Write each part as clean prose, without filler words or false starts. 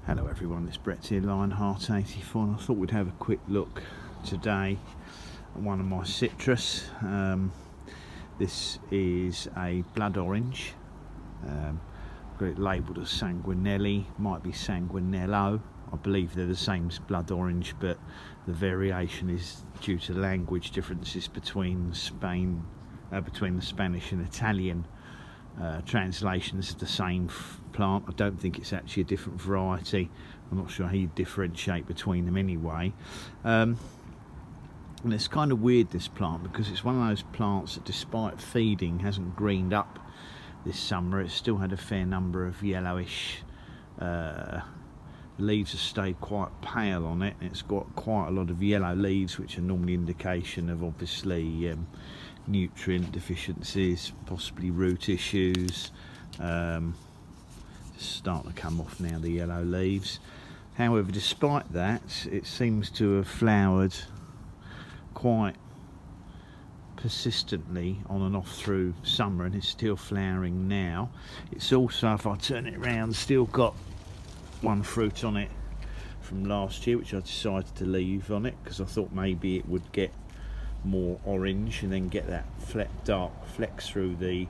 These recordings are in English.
Hello everyone, it's Brett here, Lionheart84, and I thought we'd have a quick look today at one of my citrus. This is a blood orange. Got it labelled as sanguinelli, might be sanguinello. I believe they're the same as blood orange, but the variation is due to language differences between between the Spanish and Italian translations of the same plant. I don't think it's actually a different variety. I'm not sure how you differentiate between them anyway. And it's kind of weird, this plant, because it's one of those plants that despite feeding hasn't greened up this summer. It's still had a fair number of yellowish leaves have stayed quite pale on it, and it's got quite a lot of yellow leaves, which are normally indication of obviously nutrient deficiencies, possibly root issues. Starting to come off now, the yellow leaves. However, despite that, it seems to have flowered quite persistently on and off through summer, and it's still flowering now. It's also, if I turn it around, still got one fruit on it from last year, which I decided to leave on it because I thought maybe it would get more orange and then get that dark flecks through the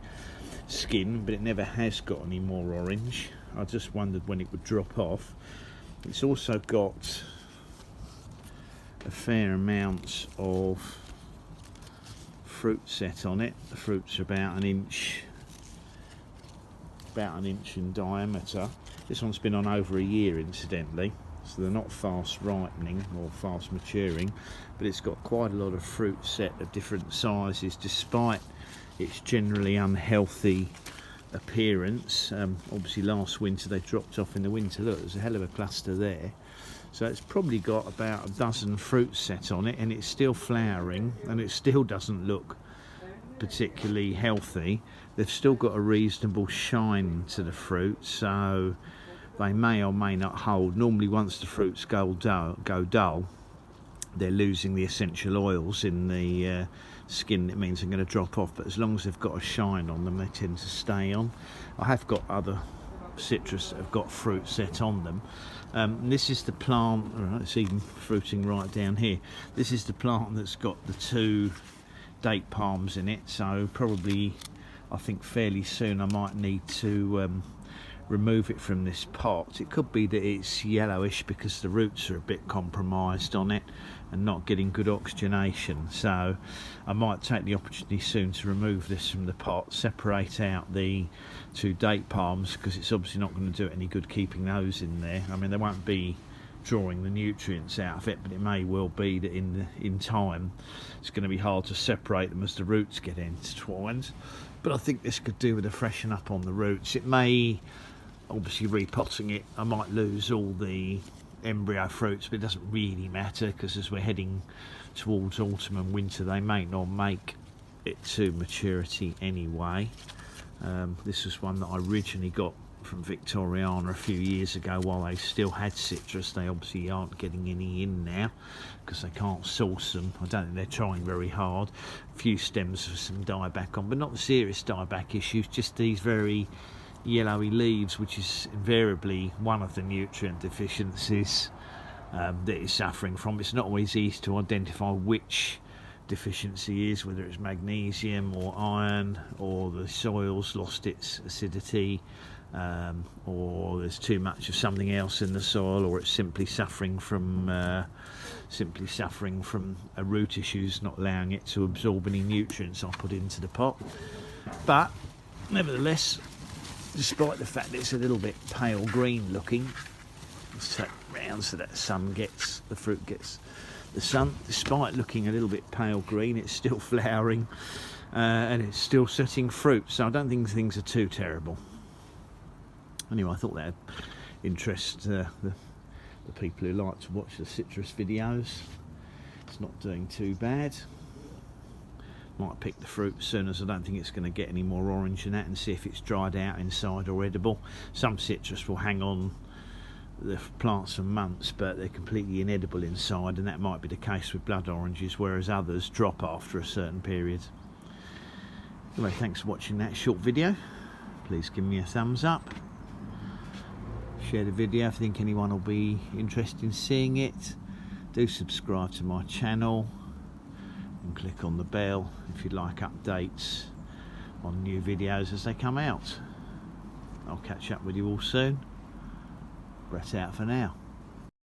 skin, but it never has got any more orange. I just wondered when it would drop off. It's also got a fair amount of fruit set on it. The fruits are about an inch in diameter. This one's been on over a year, incidentally, so they're not fast ripening or fast maturing, but it's got quite a lot of fruit set of different sizes despite its generally unhealthy appearance. Obviously last winter they dropped off in the winter. Look, there's a hell of a cluster there. So it's probably got about a dozen fruits set on it, and it's still flowering, and it still doesn't look particularly healthy. They've still got a reasonable shine to the fruit, so they may or may not hold. Normally once the fruits go dull, they're losing the essential oils in the skin. It means they're going to drop off, but as long as they've got a shine on them, they tend to stay on. I have got other citrus that have got fruit set on them. This is the plant, it's even fruiting right down here. This is the plant that's got the two date palms in it, so probably I think fairly soon I might need to remove it from this pot. It could be that it's yellowish because the roots are a bit compromised on it and not getting good oxygenation, so I might take the opportunity soon to remove this from the pot, separate out the two date palms, because it's obviously not going to do it any good keeping those in there. I mean, they won't be drawing the nutrients out of it, but it may well be that in time it's going to be hard to separate them as the roots get intertwined. But I think this could do with a freshen up on the roots. It may, obviously repotting it, I might lose all the embryo fruits, but it doesn't really matter because as we're heading towards autumn and winter, they may not make it to maturity anyway. This was one that I originally got from Victoriana a few years ago while they still had citrus. They obviously aren't getting any in now because they can't source them. I don't think they're trying very hard. A few stems with some dieback on, but not the serious dieback issues, just these very yellowy leaves, which is invariably one of the nutrient deficiencies that it's suffering from. It's not always easy to identify which deficiency is, whether it's magnesium or iron, or the soil's lost its acidity, or there's too much of something else in the soil, or it's simply suffering from root issues, not allowing it to absorb any nutrients I put into the pot. But nevertheless, despite the fact that it's a little bit pale green looking, let's take it round so that the fruit gets the sun. Despite looking a little bit pale green, it's still flowering and it's still setting fruit, so I don't think things are too terrible. Anyway, I thought that would interest the people who like to watch the citrus videos. It's not doing too bad. Might pick the fruit as soon as I don't think it's going to get any more orange than that, and see if it's dried out inside or edible. Some citrus will hang on the plants for months, but they're completely inedible inside, and that might be the case with blood oranges, whereas others drop after a certain period. Anyway, thanks for watching that short video. Please give me a thumbs up, share the video if you think anyone will be interested in seeing it. Do subscribe to my channel and click on the bell if you'd like updates on new videos as they come out. I'll catch up with you all soon. Brett out for now.